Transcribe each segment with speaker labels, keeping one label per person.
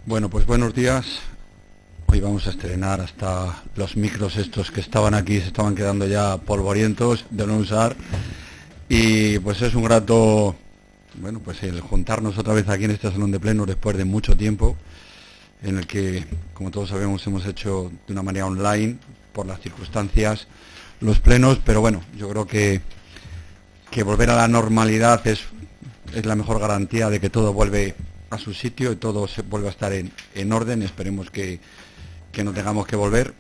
Speaker 1: Bueno, pues buenos días. Hoy vamos a estrenar hasta los micros estos que estaban aquí, se estaban quedando ya polvorientos de no usar. Y pues es un grato, bueno, pues el juntarnos otra vez aquí en este salón de plenos después de mucho tiempo, en el que, como todos sabemos, hemos hecho de una manera online, por las circunstancias, los plenos, pero bueno, yo creo que volver a la normalidad es la mejor garantía de que todo vuelve a su sitio y todo se vuelve a estar en orden. Esperemos que no tengamos que volver,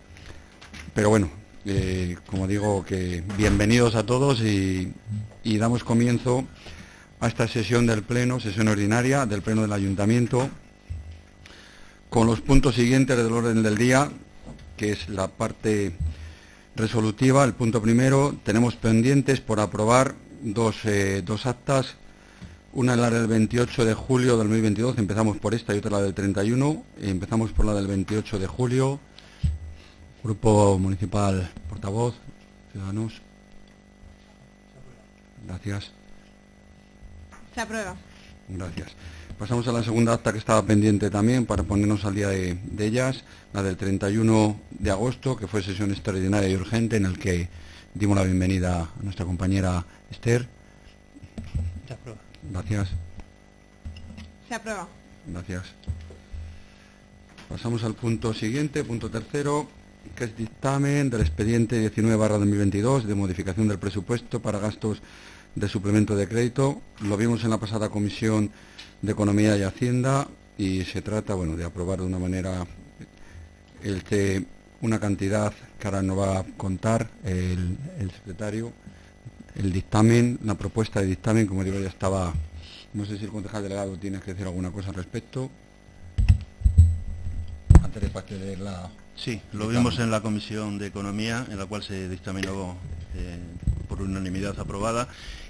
Speaker 1: pero bueno, como digo, que bienvenidos a todos y damos comienzo a esta sesión del Pleno, sesión ordinaria del Pleno del Ayuntamiento, con los puntos siguientes del orden del día, que es la parte resolutiva. El punto primero, tenemos pendientes por aprobar dos actas. Una es la del 28 de julio de 2022, empezamos por esta, y otra la del 31. Empezamos por la del 28 de julio. Grupo Municipal Portavoz, Ciudadanos. Gracias.
Speaker 2: Se aprueba.
Speaker 1: Gracias. Pasamos a la segunda acta que estaba pendiente también para ponernos al día de ellas, la del 31 de agosto, que fue sesión extraordinaria y urgente, en el que dimos la bienvenida a nuestra compañera Esther.
Speaker 3: Se aprueba.
Speaker 1: Gracias.
Speaker 2: Se aprueba.
Speaker 1: Gracias. Pasamos al punto siguiente, punto tercero, que es dictamen del expediente 19/2022 de modificación del presupuesto para gastos de suplemento de crédito. Lo vimos en la pasada Comisión de Economía y Hacienda y se trata, bueno, de aprobar de una manera una cantidad que ahora nos va a contar el secretario. El dictamen, la propuesta de dictamen, como digo, ya estaba. No sé si el concejal delegado tiene que decir alguna cosa al respecto. Antes de pasar de la...
Speaker 3: Sí, lo vimos en la Comisión de Economía, en la cual se dictaminó por unanimidad aprobada,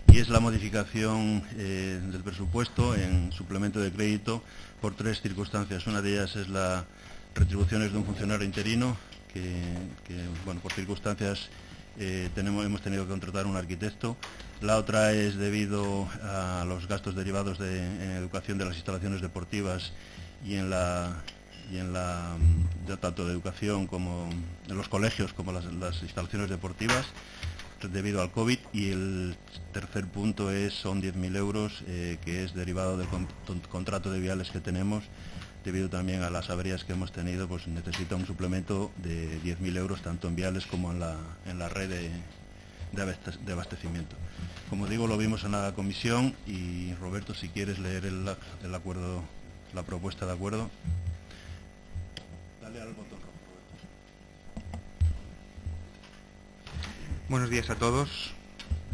Speaker 3: y es la modificación del presupuesto en suplemento de crédito por tres circunstancias. Una de ellas es las retribuciones de un funcionario interino, que bueno, por circunstancias hemos tenido que contratar un arquitecto. La otra es debido a los gastos derivados en educación de las instalaciones deportivas y en la tanto de educación como en los colegios como las instalaciones deportivas debido al COVID. Y el tercer punto son 10.000 euros que es derivado del contrato de viales que tenemos. Debido también a las averías que hemos tenido, pues necesita un suplemento de 10.000 euros tanto en viales como en la red de abastecimiento. Como digo, lo vimos en la comisión y Roberto, si quieres leer el acuerdo, la propuesta de acuerdo. Dale al botón rojo, Roberto.
Speaker 4: Buenos días a todos.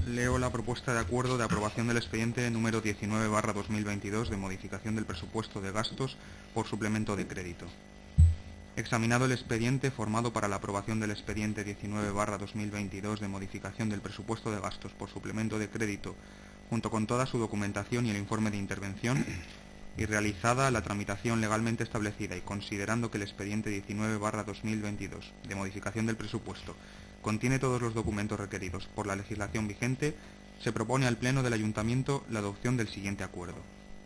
Speaker 4: Leo la propuesta de acuerdo de aprobación del expediente número 19/2022 de modificación del presupuesto de gastos por suplemento de crédito. Examinado el expediente formado para la aprobación del expediente 19/2022 de modificación del presupuesto de gastos por suplemento de crédito, junto con toda su documentación y el informe de intervención, y realizada la tramitación legalmente establecida y considerando que el expediente 19/2022 de modificación del presupuesto contiene todos los documentos requeridos por la legislación vigente, se propone al Pleno del Ayuntamiento la adopción del siguiente acuerdo.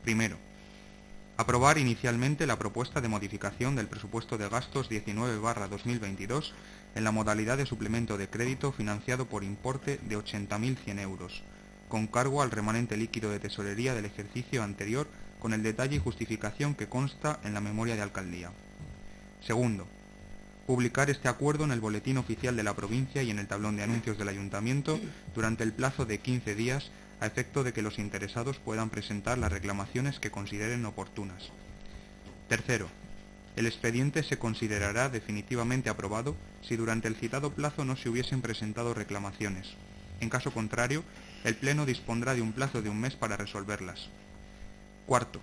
Speaker 4: Primero, aprobar inicialmente la propuesta de modificación del presupuesto de gastos 19/2022 en la modalidad de suplemento de crédito financiado por importe de 80.100 euros, con cargo al remanente líquido de tesorería del ejercicio anterior, con el detalle y justificación que consta en la memoria de alcaldía. Segundo, publicar este acuerdo en el Boletín Oficial de la Provincia y en el tablón de anuncios del Ayuntamiento durante el plazo de 15 días, a efecto de que los interesados puedan presentar las reclamaciones que consideren oportunas. Tercero, el expediente se considerará definitivamente aprobado si durante el citado plazo no se hubiesen presentado reclamaciones. En caso contrario, el Pleno dispondrá de un plazo de un mes para resolverlas. Cuarto,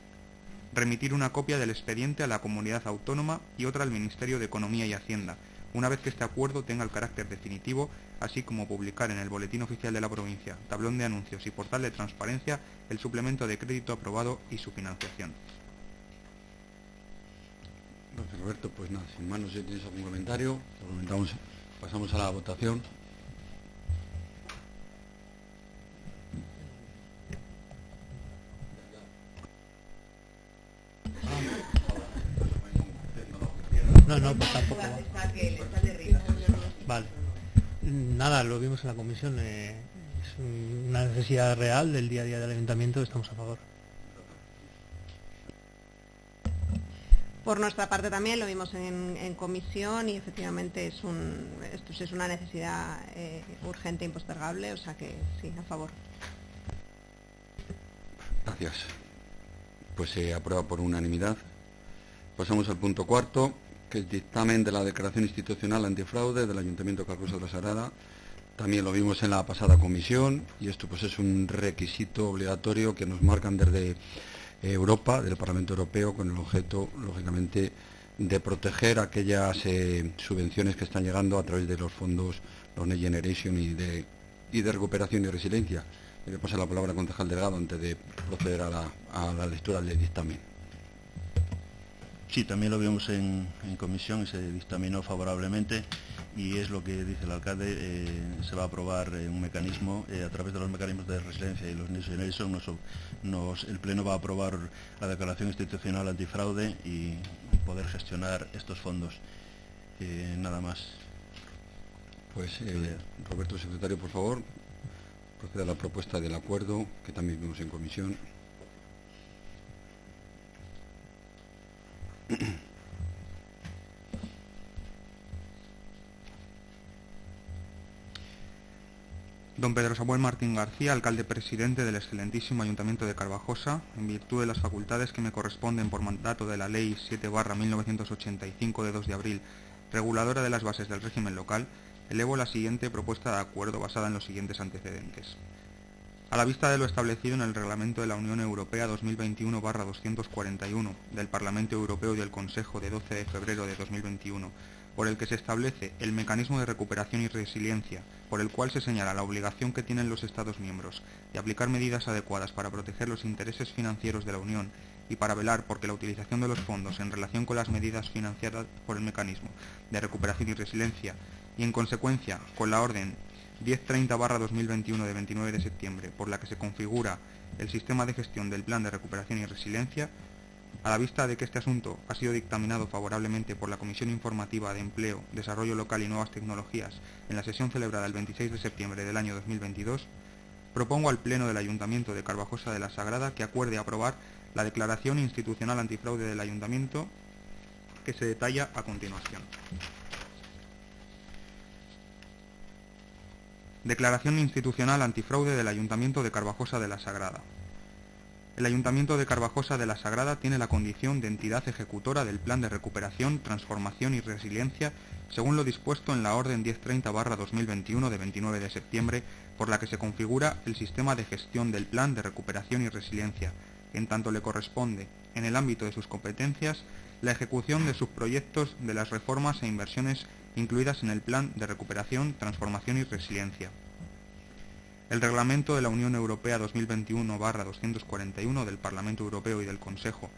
Speaker 4: remitir una copia del expediente a la comunidad autónoma y otra al Ministerio de Economía y Hacienda, una vez que este acuerdo tenga el carácter definitivo, así como publicar en el Boletín Oficial de la Provincia, tablón de anuncios y portal de transparencia el suplemento de crédito aprobado y su financiación.
Speaker 1: Gracias, Roberto. Pues nada, sin más, no sé si tienes algún comentario. Pasamos a la votación.
Speaker 5: No, pues tampoco va. Vale. Nada, lo vimos en la comisión. Es una necesidad real del día a día del ayuntamiento, estamos a favor.
Speaker 2: Por nuestra parte también lo vimos en comisión y efectivamente esto es una necesidad urgente e impostergable, o sea que sí, a favor.
Speaker 1: Gracias. Pues se aprueba por unanimidad. Pasamos al punto cuarto, que es dictamen de la declaración institucional antifraude del Ayuntamiento de Carvajosa de la Sagrada. También lo vimos en la pasada comisión y esto pues es un requisito obligatorio que nos marcan desde Europa, del Parlamento Europeo, con el objeto, lógicamente, de proteger aquellas subvenciones que están llegando a través de los fondos, los Next Generation y de recuperación y resiliencia. Le voy a pasar la palabra al concejal Delgado antes de proceder a la lectura del dictamen.
Speaker 3: Sí, también lo vimos en comisión y se dictaminó favorablemente, y es lo que dice el alcalde. Se va a aprobar un mecanismo, a través de los mecanismos de resiliencia y los Next Generation, el Pleno va a aprobar la declaración institucional antifraude y poder gestionar estos fondos. Nada más.
Speaker 1: Pues Roberto, secretario, por favor, proceda a la propuesta del acuerdo que también vimos en comisión.
Speaker 4: Don Pedro Samuel Martín García, alcalde presidente del excelentísimo Ayuntamiento de Carvajosa, en virtud de las facultades que me corresponden por mandato de la Ley 7/1985 de 2 de abril, reguladora de las bases del régimen local, elevo la siguiente propuesta de acuerdo basada en los siguientes antecedentes. A la vista de lo establecido en el Reglamento de la Unión Europea 2021/241 del Parlamento Europeo y del Consejo de 12 de febrero de 2021, por el que se establece el mecanismo de recuperación y resiliencia, por el cual se señala la obligación que tienen los Estados miembros de aplicar medidas adecuadas para proteger los intereses financieros de la Unión y para velar por que la utilización de los fondos en relación con las medidas financiadas por el mecanismo de recuperación y resiliencia, y en consecuencia con la orden 1030/2021 de 29 de septiembre, por la que se configura el sistema de gestión del Plan de Recuperación y Resiliencia, a la vista de que este asunto ha sido dictaminado favorablemente por la Comisión Informativa de Empleo, Desarrollo Local y Nuevas Tecnologías en la sesión celebrada el 26 de septiembre del año 2022, propongo al Pleno del Ayuntamiento de Carvajosa de la Sagrada que acuerde aprobar la Declaración Institucional Antifraude del Ayuntamiento, que se detalla a continuación. Declaración Institucional Antifraude del Ayuntamiento de Carvajosa de la Sagrada. El Ayuntamiento de Carvajosa de la Sagrada tiene la condición de entidad ejecutora del Plan de Recuperación, Transformación y Resiliencia, según lo dispuesto en la Orden 1030/2021 de 29 de septiembre, por la que se configura el sistema de gestión del Plan de Recuperación y Resiliencia, en tanto le corresponde, en el ámbito de sus competencias, la ejecución de sus proyectos de las reformas e inversiones incluidas en el Plan de Recuperación, Transformación y Resiliencia. El Reglamento de la Unión Europea 2021/241 del Parlamento Europeo y del Consejo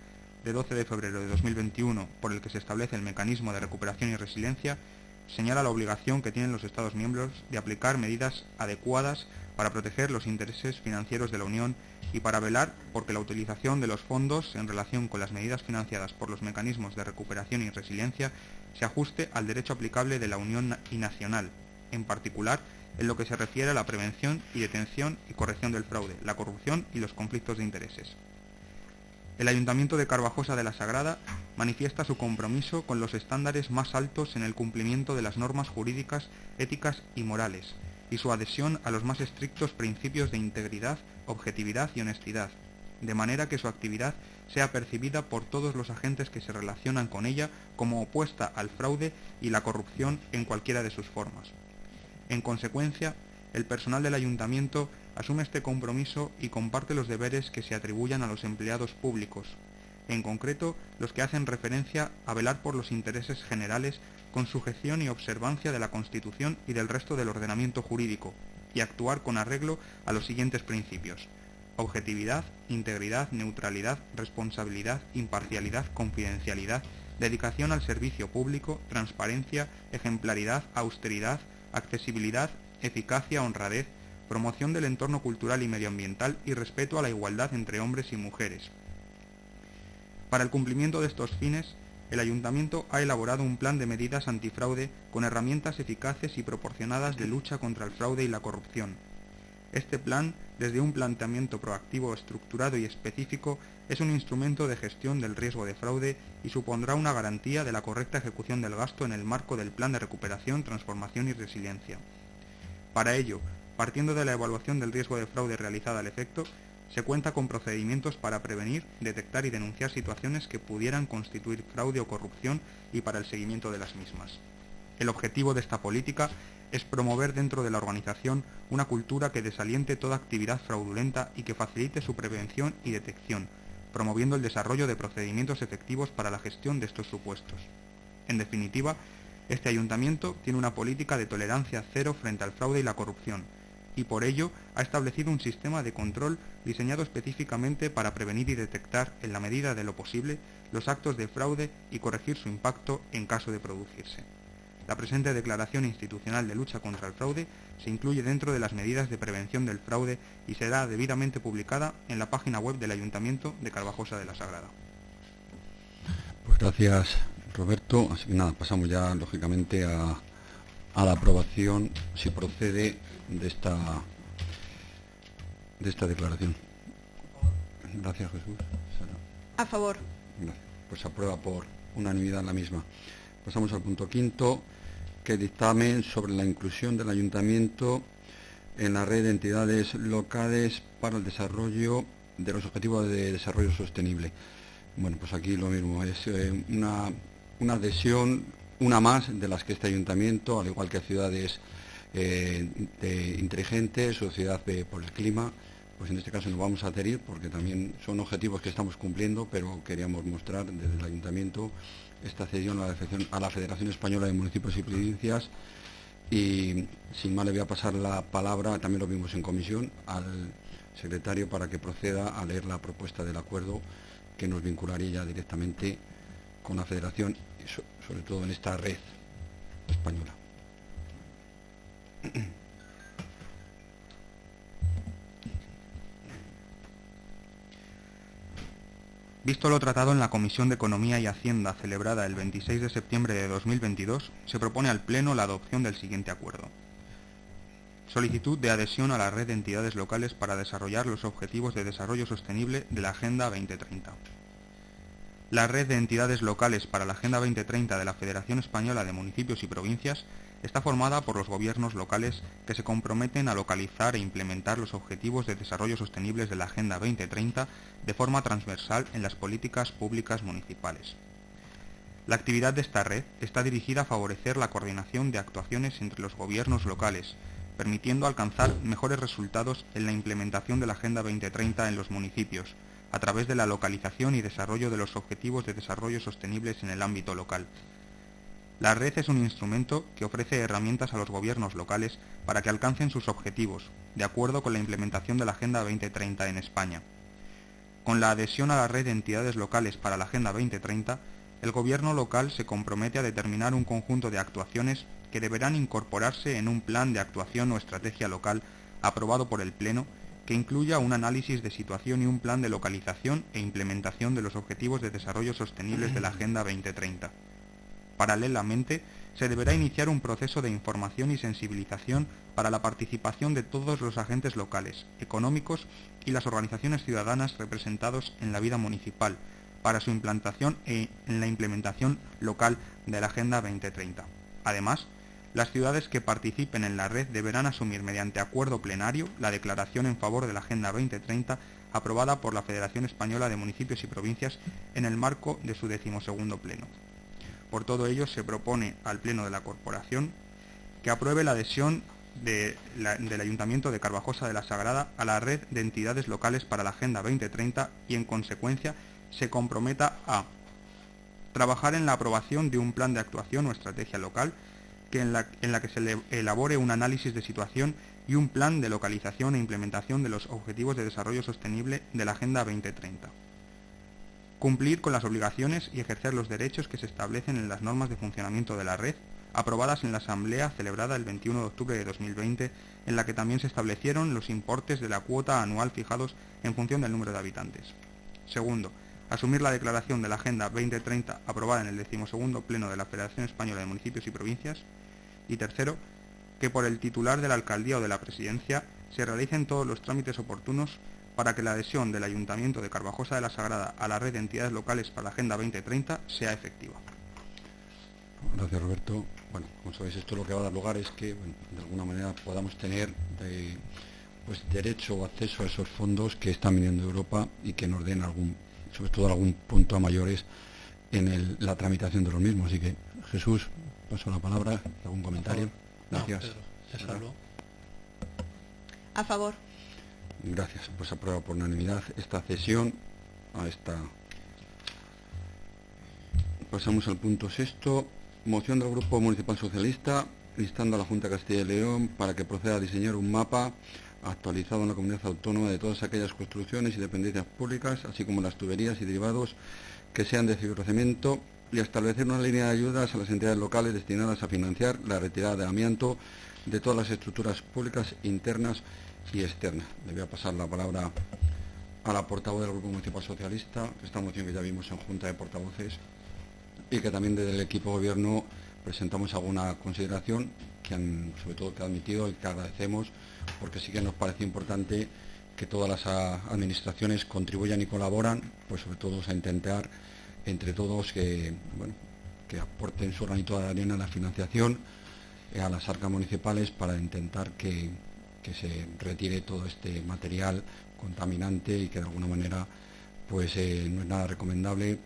Speaker 4: de 12 de febrero de 2021, por el que se establece el mecanismo de recuperación y resiliencia, señala la obligación que tienen los Estados miembros de aplicar medidas adecuadas para proteger los intereses financieros de la Unión y para velar por que la utilización de los fondos en relación con las medidas financiadas por los mecanismos de recuperación y resiliencia se ajuste al derecho aplicable de la Unión y nacional, en particular en lo que se refiere a la prevención y detención y corrección del fraude, la corrupción y los conflictos de intereses. El Ayuntamiento de Carvajosa de la Sagrada manifiesta su compromiso con los estándares más altos en el cumplimiento de las normas jurídicas, éticas y morales, y su adhesión a los más estrictos principios de integridad, objetividad y honestidad, de manera que su actividad sea percibida por todos los agentes que se relacionan con ella como opuesta al fraude y la corrupción en cualquiera de sus formas. En consecuencia, el personal del Ayuntamiento asume este compromiso y comparte los deberes que se atribuyan a los empleados públicos, en concreto los que hacen referencia a velar por los intereses generales con sujeción y observancia de la Constitución y del resto del ordenamiento jurídico, y actuar con arreglo a los siguientes principios: objetividad, integridad, neutralidad, responsabilidad, imparcialidad, confidencialidad, dedicación al servicio público, transparencia, ejemplaridad, austeridad, accesibilidad, eficacia, honradez, promoción del entorno cultural y medioambiental y respeto a la igualdad entre hombres y mujeres. Para el cumplimiento de estos fines, el Ayuntamiento ha elaborado un plan de medidas antifraude con herramientas eficaces y proporcionadas de lucha contra el fraude y la corrupción. Este plan, desde un planteamiento proactivo, estructurado y específico, es un instrumento de gestión del riesgo de fraude y supondrá una garantía de la correcta ejecución del gasto en el marco del Plan de Recuperación, Transformación y Resiliencia. Para ello, partiendo de la evaluación del riesgo de fraude realizada al efecto, se cuenta con procedimientos para prevenir, detectar y denunciar situaciones que pudieran constituir fraude o corrupción y para el seguimiento de las mismas. El objetivo de esta política es promover dentro de la organización una cultura que desaliente toda actividad fraudulenta y que facilite su prevención y detección, promoviendo el desarrollo de procedimientos efectivos para la gestión de estos supuestos. En definitiva, este ayuntamiento tiene una política de tolerancia cero frente al fraude y la corrupción, y por ello ha establecido un sistema de control diseñado específicamente para prevenir y detectar, en la medida de lo posible, los actos de fraude y corregir su impacto en caso de producirse. La presente Declaración Institucional de Lucha contra el Fraude se incluye dentro de las medidas de prevención del fraude y será debidamente publicada en la página web del Ayuntamiento de Carvajosa de la Sagrada.
Speaker 1: Pues gracias, Roberto. Así que nada, pasamos ya lógicamente a la aprobación, si procede, de esta declaración. Gracias, Jesús. Sara.
Speaker 2: A favor.
Speaker 1: Gracias. Pues se aprueba por unanimidad la misma. Pasamos al punto quinto, que dictamen sobre la inclusión del Ayuntamiento en la red de entidades locales para el desarrollo de los objetivos de desarrollo sostenible. Bueno, pues aquí lo mismo, es una adhesión, una más de las que este Ayuntamiento, al igual que ciudades inteligentes, Sociedad por el Clima, pues en este caso nos vamos a adherir porque también son objetivos que estamos cumpliendo, pero queríamos mostrar desde el Ayuntamiento esta cesión a la Federación Española de Municipios y Provincias. Y sin más le voy a pasar la palabra, también lo vimos en comisión, al secretario para que proceda a leer la propuesta del acuerdo que nos vincularía ya directamente con la Federación, sobre todo en esta red española.
Speaker 4: Visto lo tratado en la Comisión de Economía y Hacienda celebrada el 26 de septiembre de 2022, se propone al Pleno la adopción del siguiente acuerdo. Solicitud de adhesión a la red de entidades locales para desarrollar los objetivos de desarrollo sostenible de la Agenda 2030. La red de entidades locales para la Agenda 2030 de la Federación Española de Municipios y Provincias está formada por los gobiernos locales que se comprometen a localizar e implementar los objetivos de desarrollo sostenibles de la Agenda 2030 de forma transversal en las políticas públicas municipales. La actividad de esta red está dirigida a favorecer la coordinación de actuaciones entre los gobiernos locales, permitiendo alcanzar mejores resultados en la implementación de la Agenda 2030 en los municipios, a través de la localización y desarrollo de los objetivos de desarrollo sostenibles en el ámbito local. La red es un instrumento que ofrece herramientas a los gobiernos locales para que alcancen sus objetivos, de acuerdo con la implementación de la Agenda 2030 en España. Con la adhesión a la red de entidades locales para la Agenda 2030, el gobierno local se compromete a determinar un conjunto de actuaciones que deberán incorporarse en un plan de actuación o estrategia local aprobado por el Pleno, que incluya un análisis de situación y un plan de localización e implementación de los objetivos de desarrollo sostenibles de la Agenda 2030. Paralelamente, se deberá iniciar un proceso de información y sensibilización para la participación de todos los agentes locales, económicos y las organizaciones ciudadanas representados en la vida municipal, para su implantación en la implementación local de la Agenda 2030. Además, las ciudades que participen en la red deberán asumir mediante acuerdo plenario la declaración en favor de la Agenda 2030 aprobada por la Federación Española de Municipios y Provincias en el marco de su 12º Pleno. Por todo ello, se propone al Pleno de la Corporación que apruebe la adhesión del Ayuntamiento de Carvajosa de la Sagrada a la red de entidades locales para la Agenda 2030 y, en consecuencia, se comprometa a trabajar en la aprobación de un plan de actuación o estrategia local en la que se elabore un análisis de situación y un plan de localización e implementación de los objetivos de desarrollo sostenible de la Agenda 2030. Cumplir con las obligaciones y ejercer los derechos que se establecen en las normas de funcionamiento de la red, aprobadas en la Asamblea celebrada el 21 de octubre de 2020, en la que también se establecieron los importes de la cuota anual fijados en función del número de habitantes. Segundo, asumir la declaración de la Agenda 2030 aprobada en el 12º Pleno de la Federación Española de Municipios y Provincias. Y tercero, que por el titular de la alcaldía o de la presidencia se realicen todos los trámites oportunos para que la adhesión del Ayuntamiento de Carvajosa de la Sagrada a la red de entidades locales para la Agenda 2030 sea efectiva.
Speaker 1: Gracias, Roberto. Bueno, como sabéis, esto lo que va a dar lugar es que, bueno, de alguna manera podamos tener derecho o acceso a esos fondos que están viniendo de Europa y que nos den sobre todo algún punto a mayores en la tramitación de los mismos. Así que, Jesús, paso la palabra. ¿Algún comentario? Gracias.
Speaker 5: No, Pedro,
Speaker 2: a favor.
Speaker 1: Gracias. Pues aprueba por unanimidad esta cesión a esta. Pasamos al punto 6. Moción del Grupo Municipal Socialista instando a la Junta de Castilla y León para que proceda a diseñar un mapa actualizado en la comunidad autónoma de todas aquellas construcciones y dependencias públicas, así como las tuberías y derivados que sean de fibrocemento, y a establecer una línea de ayudas a las entidades locales destinadas a financiar la retirada de amianto de todas las estructuras públicas internas y externas. Le voy a pasar la palabra a la portavoz del Grupo Municipal Socialista, esta moción que ya vimos en Junta de Portavoces, y que también desde el equipo de gobierno presentamos alguna consideración que sobre todo que ha admitido y que agradecemos, porque sí que nos parece importante que todas las administraciones contribuyan y colaboran, pues sobre todo a intentar entre todos que aporten su granito de arena a la financiación a las arcas municipales para intentar que se retire todo este material contaminante y que de alguna manera pues no es nada recomendable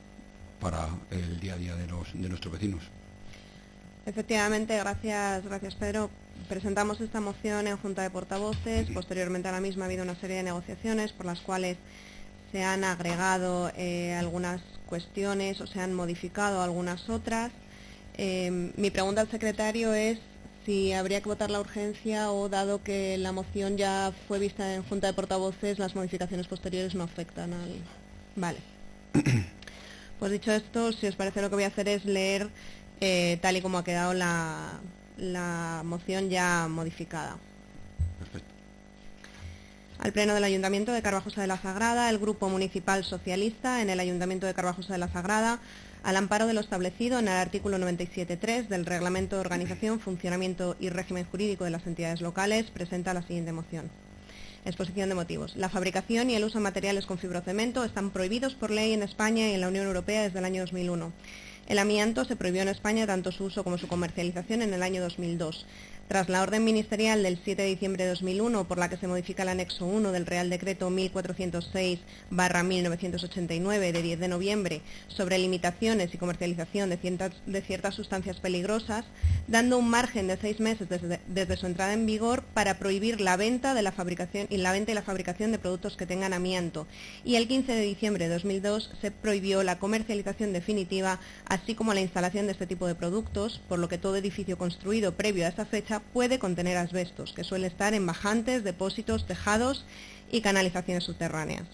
Speaker 1: para el día a día de nuestros vecinos.
Speaker 2: Efectivamente, gracias Pedro. Presentamos esta moción en Junta de Portavoces. Posteriormente a la misma ha habido una serie de negociaciones por las cuales se han agregado algunas cuestiones o se han modificado algunas otras. Mi pregunta al secretario es si habría que votar la urgencia o, dado que la moción ya fue vista en Junta de Portavoces, las modificaciones posteriores no afectan al... Vale. Pues dicho esto, si os parece, lo que voy a hacer es leer tal y como ha quedado la moción ya modificada.
Speaker 1: Perfecto.
Speaker 2: Al Pleno del Ayuntamiento de Carvajosa de la Sagrada, el Grupo Municipal Socialista en el Ayuntamiento de Carvajosa de la Sagrada, al amparo de lo establecido en el artículo 97.3 del Reglamento de Organización, Funcionamiento y Régimen Jurídico de las Entidades Locales, presenta la siguiente moción. Exposición de motivos. La fabricación y el uso de materiales con fibrocemento están prohibidos por ley en España y en la Unión Europea desde el año 2001. El amianto se prohibió en España tanto su uso como su comercialización en el año 2002. Tras la orden ministerial del 7 de diciembre de 2001, por la que se modifica el anexo 1 del Real Decreto 1406/1989 de 10 de noviembre sobre limitaciones y comercialización de ciertas sustancias peligrosas, dando un margen de 6 meses desde su entrada en vigor para prohibir la venta y la fabricación de productos que tengan amianto. Y el 15 de diciembre de 2002 se prohibió la comercialización definitiva, así como la instalación de este tipo de productos, por lo que todo edificio construido previo a esa fecha puede contener asbestos, que suele estar en bajantes, depósitos, tejados y canalizaciones subterráneas.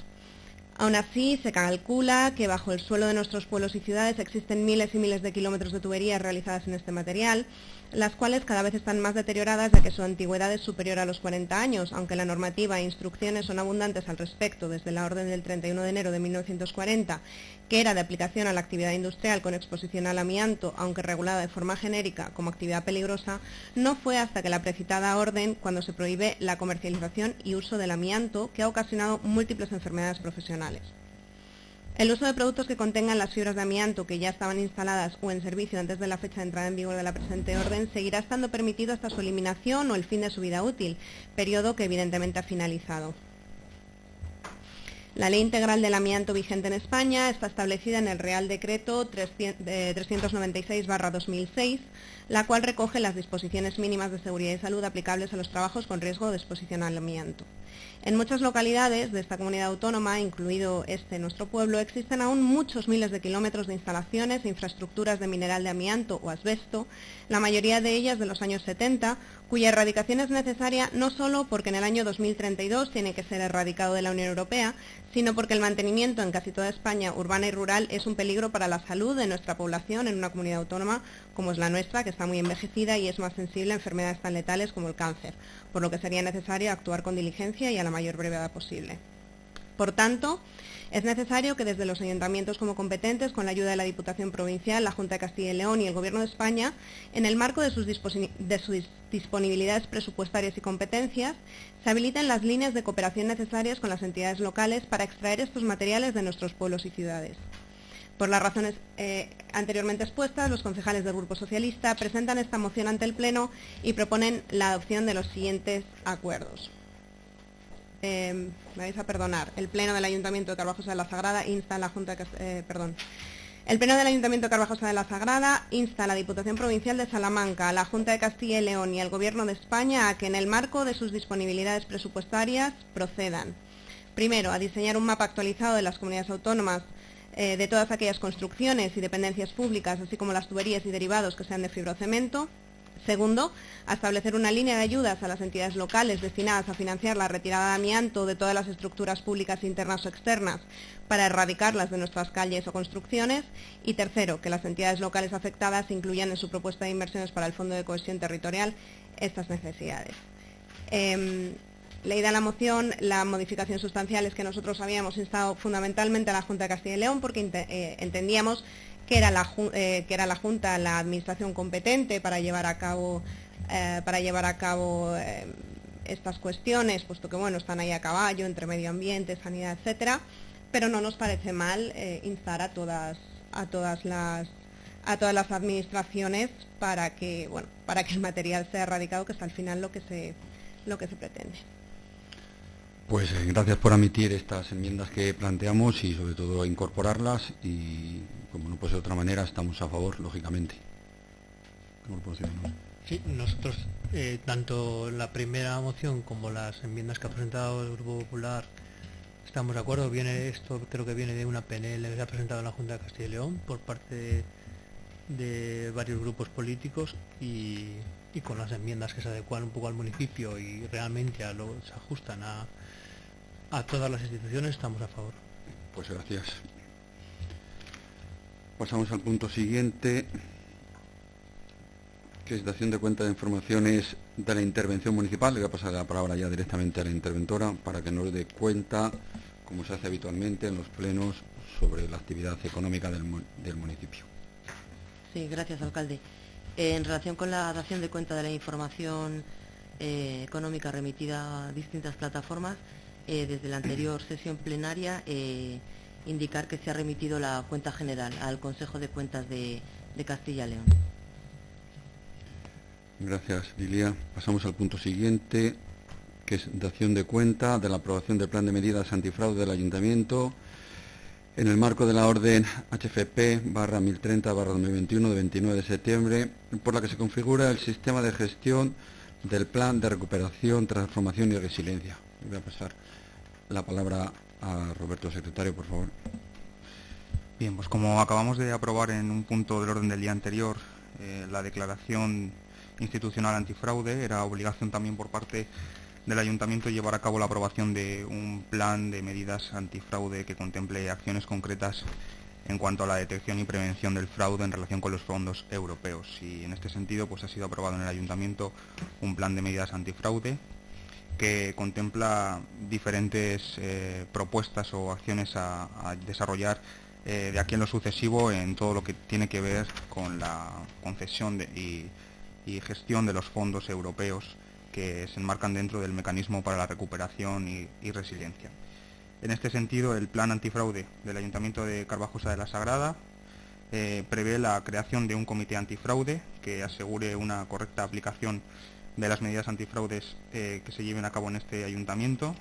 Speaker 2: Aún así, se calcula que bajo el suelo de nuestros pueblos y ciudades existen miles y miles de kilómetros de tuberías realizadas en este material, las cuales cada vez están más deterioradas ya que su antigüedad es superior a los 40 años, aunque la normativa e instrucciones son abundantes al respecto desde la orden del 31 de enero de 1940, que era de aplicación a la actividad industrial con exposición al amianto, aunque regulada de forma genérica como actividad peligrosa. No fue hasta que la precitada orden cuando se prohíbe la comercialización y uso del amianto, que ha ocasionado múltiples enfermedades profesionales. El uso de productos que contengan las fibras de amianto que ya estaban instaladas o en servicio antes de la fecha de entrada en vigor de la presente orden seguirá estando permitido hasta su eliminación o el fin de su vida útil, periodo que evidentemente ha finalizado. La Ley Integral del Amianto vigente en España está establecida en el Real Decreto 396/2006, la cual recoge las disposiciones mínimas de seguridad y salud aplicables a los trabajos con riesgo de exposición al amianto. En muchas localidades de esta comunidad autónoma, incluido nuestro pueblo, existen aún muchos miles de kilómetros de instalaciones e infraestructuras de mineral de amianto o asbesto, la mayoría de ellas de los años 70, cuya erradicación es necesaria no solo porque en el año 2032 tiene que ser erradicado de la Unión Europea, sino porque el mantenimiento en casi toda España, urbana y rural, es un peligro para la salud de nuestra población en una comunidad autónoma como es la nuestra, que está muy envejecida y es más sensible a enfermedades tan letales como el cáncer, por lo que sería necesario actuar con diligencia y a la mayor brevedad posible. Por tanto, es necesario que desde los ayuntamientos como competentes, con la ayuda de la Diputación Provincial, la Junta de Castilla y León y el Gobierno de España, en el marco de sus disponibilidades presupuestarias y competencias, se habiliten las líneas de cooperación necesarias con las entidades locales para extraer estos materiales de nuestros pueblos y ciudades. Por las razones anteriormente expuestas, los concejales del Grupo Socialista presentan esta moción ante el Pleno y proponen la adopción de los siguientes acuerdos. Me vais a perdonar. El Pleno del Ayuntamiento de Carvajosa de la Sagrada insta a la Junta de El Pleno del Ayuntamiento de Carvajosa de la Sagrada insta a la Diputación Provincial de Salamanca, a la Junta de Castilla y León y al Gobierno de España a que en el marco de sus disponibilidades presupuestarias procedan. Primero, a diseñar un mapa actualizado de las comunidades autónomas de todas aquellas construcciones y dependencias públicas, así como las tuberías y derivados que sean de fibrocemento. Segundo, a establecer una línea de ayudas a las entidades locales destinadas a financiar la retirada de amianto de todas las estructuras públicas internas o externas para erradicarlas de nuestras calles o construcciones. Y tercero, que las entidades locales afectadas incluyan en su propuesta de inversiones para el Fondo de Cohesión Territorial estas necesidades. Leída la moción, la modificación sustancial es que nosotros habíamos instado fundamentalmente a la Junta de Castilla y León porque entendíamos que era la Junta la administración competente para llevar a cabo estas cuestiones, puesto que bueno, están ahí a caballo entre medio ambiente, sanidad, etcétera, pero no nos parece mal instar a todas las administraciones para que el material sea erradicado, que es al final lo que se pretende.
Speaker 1: Pues gracias por admitir estas enmiendas que planteamos y sobre todo incorporarlas, y como no puede ser de otra manera estamos a favor, lógicamente.
Speaker 5: Sí, nosotros tanto la primera moción como las enmiendas que ha presentado el Grupo Popular estamos de acuerdo. Creo que viene de una PNL que se ha presentado en la Junta de Castilla y León por parte de varios grupos políticos y con las enmiendas que se adecuan un poco al municipio y realmente se ajustan a todas las instituciones, estamos a favor.
Speaker 1: Pues gracias. Pasamos al punto siguiente, que es dación de cuenta de informaciones de la intervención municipal. Le voy a pasar la palabra ya directamente a la interventora para que nos dé cuenta, como se hace habitualmente en los plenos, sobre la actividad económica del municipio.
Speaker 6: Sí, gracias, alcalde. En relación con la dación de cuenta de la información económica remitida a distintas plataformas, desde la anterior sesión plenaria, indicar que se ha remitido la cuenta general al Consejo de Cuentas de Castilla y León.
Speaker 1: Gracias, Lilia. Pasamos al punto siguiente, que es dación de cuenta de la aprobación del Plan de Medidas Antifraude del Ayuntamiento en el marco de la Orden HFP/1030/2021 de 29 de septiembre, por la que se configura el sistema de gestión del Plan de Recuperación, Transformación y Resiliencia. Voy a pasar la palabra a Roberto, secretario, por favor.
Speaker 4: Bien, pues como acabamos de aprobar en un punto del orden del día anterior, la declaración institucional antifraude, era obligación también por parte del Ayuntamiento llevar a cabo la aprobación de un plan de medidas antifraude que contemple acciones concretas en cuanto a la detección y prevención del fraude en relación con los fondos europeos. Y en este sentido pues ha sido aprobado en el Ayuntamiento un plan de medidas antifraude que contempla diferentes propuestas o acciones a desarrollar de aquí en lo sucesivo en todo lo que tiene que ver con la concesión y gestión de los fondos europeos que se enmarcan dentro del mecanismo para la recuperación y resiliencia. En este sentido, el plan antifraude del Ayuntamiento de Carvajosa de la Sagrada prevé la creación de un comité antifraude que asegure una correcta aplicación de las medidas antifraudes que se lleven a cabo en este ayuntamiento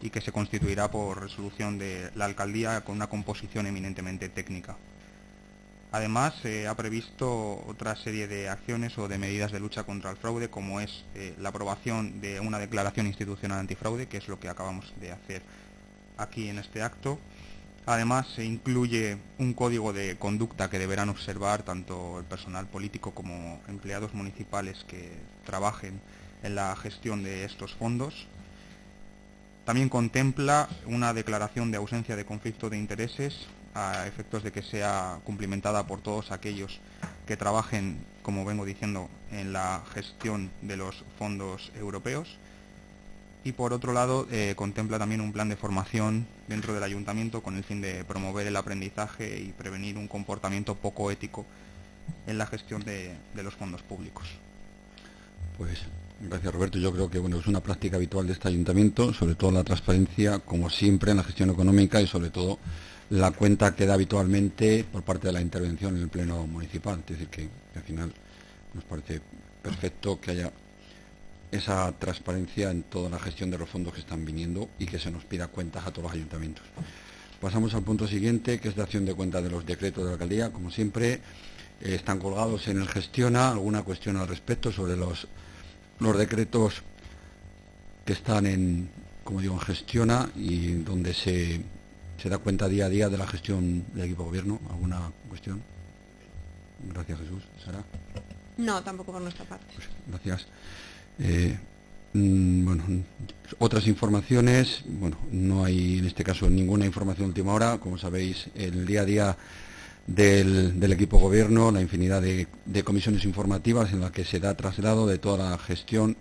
Speaker 4: y que se constituirá por resolución de la alcaldía con una composición eminentemente técnica. Además, se ha previsto otra serie de acciones o de medidas de lucha contra el fraude, como es la aprobación de una declaración institucional antifraude, que es lo que acabamos de hacer aquí en este acto. Además, se incluye un código de conducta que deberán observar tanto el personal político como empleados municipales que trabajen en la gestión de estos fondos. También contempla una declaración de ausencia de conflicto de intereses a efectos de que sea cumplimentada por todos aquellos que trabajen, como vengo diciendo, en la gestión de los fondos europeos. Y por otro lado, contempla también un plan de formación dentro del ayuntamiento con el fin de promover el aprendizaje y prevenir un comportamiento poco ético en la gestión de los fondos públicos.
Speaker 1: Pues gracias, Roberto. Yo creo que es una práctica habitual de este ayuntamiento, sobre todo la transparencia, como siempre, en la gestión económica y sobre todo la cuenta que da habitualmente por parte de la intervención en el Pleno Municipal. Es decir, que al final nos parece perfecto que haya esa transparencia en toda la gestión de los fondos que están viniendo y que se nos pida cuentas a todos los ayuntamientos. Pasamos al punto siguiente, que es de acción de cuentas de los decretos de la alcaldía. Como siempre, están colgados en el Gestiona. Alguna cuestión al respecto sobre los decretos que están en Gestiona y donde se da cuenta día a día de la gestión del equipo de gobierno. ¿Alguna cuestión? Gracias, Jesús. ¿Sara?
Speaker 2: No, tampoco por nuestra parte.
Speaker 1: Pues, gracias. Otras informaciones, no hay en este caso ninguna información de última hora. Como sabéis, el día a día del equipo gobierno, la infinidad de comisiones informativas en las que se da traslado de toda la gestión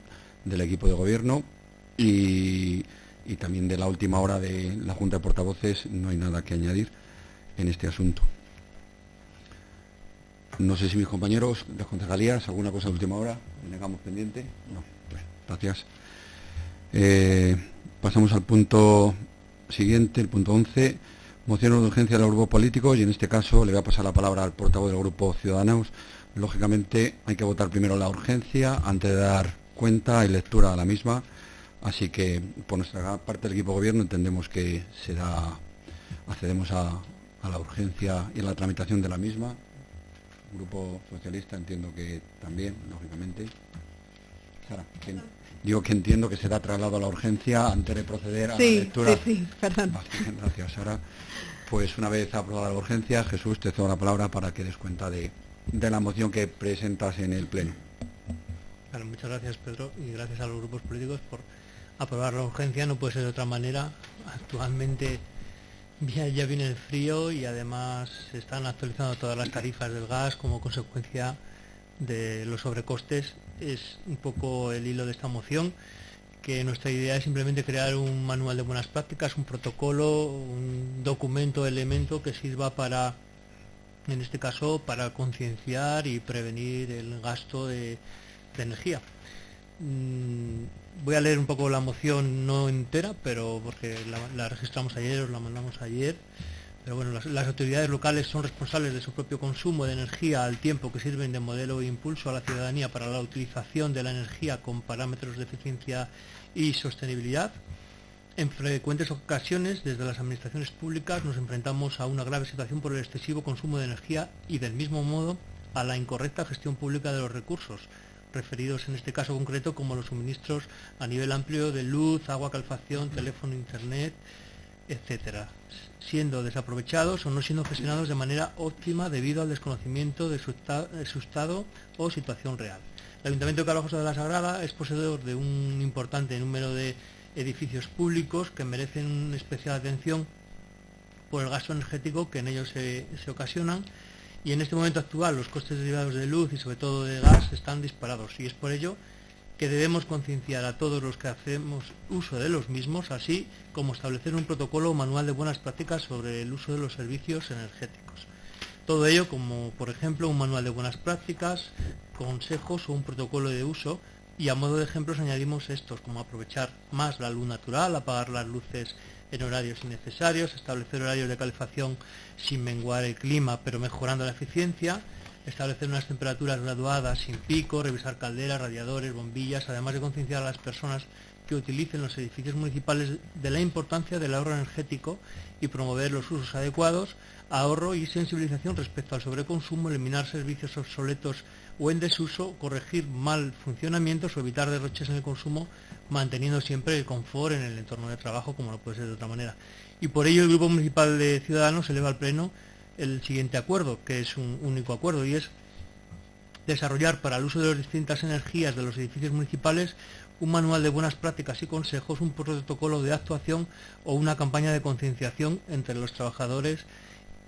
Speaker 1: del equipo de gobierno y también de la última hora de la Junta de Portavoces. No hay nada que añadir en este asunto. No sé si mis compañeros de las concejalías, alguna cosa de última hora, tengamos pendiente. No, bueno, gracias. Pasamos al punto siguiente, el punto 11, moción de urgencia de los grupos políticos, y en este caso le voy a pasar la palabra al portavoz del Grupo Ciudadanos. Lógicamente hay que votar primero la urgencia antes de dar cuenta y lectura a la misma, así que por nuestra parte del equipo de gobierno entendemos que accedemos a la urgencia y a la tramitación de la misma. Grupo Socialista entiendo que también, lógicamente. Sara, digo que entiendo que será traslado a la urgencia antes de proceder a la lectura.
Speaker 2: Sí, perdón.
Speaker 1: Vale, gracias, Sara. Pues una vez aprobada la urgencia, Jesús, te cedo la palabra para que des cuenta de la moción que presentas en el Pleno.
Speaker 5: Bueno, muchas gracias, Pedro, y gracias a los grupos políticos por aprobar la urgencia. No puede ser de otra manera. Actualmente ya viene el frío y además se están actualizando todas las tarifas del gas como consecuencia de los sobrecostes. Es un poco el hilo de esta moción, que nuestra idea es simplemente crear un manual de buenas prácticas, un protocolo, un documento, elemento que sirva para, en este caso, para concienciar y prevenir el gasto de energía. Voy a leer un poco la moción, no entera, pero porque la registramos ayer, os la mandamos ayer. Pero bueno, las autoridades locales son responsables de su propio consumo de energía al tiempo que sirven de modelo e impulso a la ciudadanía para la utilización de la energía con parámetros de eficiencia y sostenibilidad. En frecuentes ocasiones, desde las administraciones públicas, nos enfrentamos a una grave situación por el excesivo consumo de energía y, del mismo modo, a la incorrecta gestión pública de los recursos, referidos en este caso concreto como los suministros a nivel amplio de luz, agua, calefacción, teléfono, internet, etcétera, siendo desaprovechados o no siendo gestionados de manera óptima debido al desconocimiento de su estado o situación real. El Ayuntamiento de Calabozo de la Sagrada es poseedor de un importante número de edificios públicos que merecen especial atención por el gasto energético que en ellos se ocasionan. Y en este momento actual los costes derivados de luz y sobre todo de gas están disparados, y es por ello que debemos concienciar a todos los que hacemos uso de los mismos, así como establecer un protocolo o manual de buenas prácticas sobre el uso de los servicios energéticos. Todo ello como, por ejemplo, un manual de buenas prácticas, consejos o un protocolo de uso, y a modo de ejemplos añadimos estos, como aprovechar más la luz natural, apagar las luces en horarios innecesarios, establecer horarios de calefacción sin menguar el clima pero mejorando la eficiencia, establecer unas temperaturas graduadas sin pico, revisar calderas, radiadores, bombillas, además de concienciar a las personas que utilicen los edificios municipales de la importancia del ahorro energético y promover los usos adecuados, ahorro y sensibilización respecto al sobreconsumo, eliminar servicios obsoletos o en desuso, corregir mal funcionamientos o evitar derroches en el consumo, manteniendo siempre el confort en el entorno de trabajo, como no puede ser de otra manera. Y por ello el Grupo Municipal de Ciudadanos eleva al Pleno el siguiente acuerdo, que es un único acuerdo, y es desarrollar para el uso de las distintas energías de los edificios municipales un manual de buenas prácticas y consejos, un protocolo de actuación o una campaña de concienciación entre los trabajadores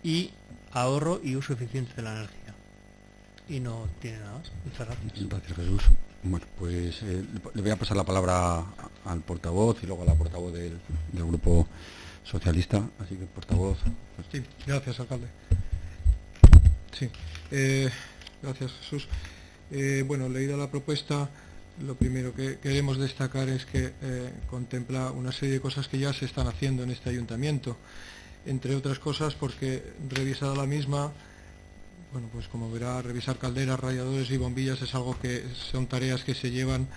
Speaker 5: y ahorro y uso eficiente de la energía. Y no tiene nada más. Muchas gracias.
Speaker 1: Gracias, Jesús. Bueno, pues le voy a pasar la palabra al portavoz y luego a la portavoz del Grupo Socialista. Así que, portavoz. Pues...
Speaker 7: Sí, gracias, alcalde. Sí, gracias, Jesús. Bueno, leída la propuesta, lo primero que queremos destacar es que contempla una serie de cosas que ya se están haciendo en este ayuntamiento. Entre otras cosas, porque revisada la misma, bueno, pues como verá, revisar calderas, radiadores y bombillas es algo que son tareas que se llevan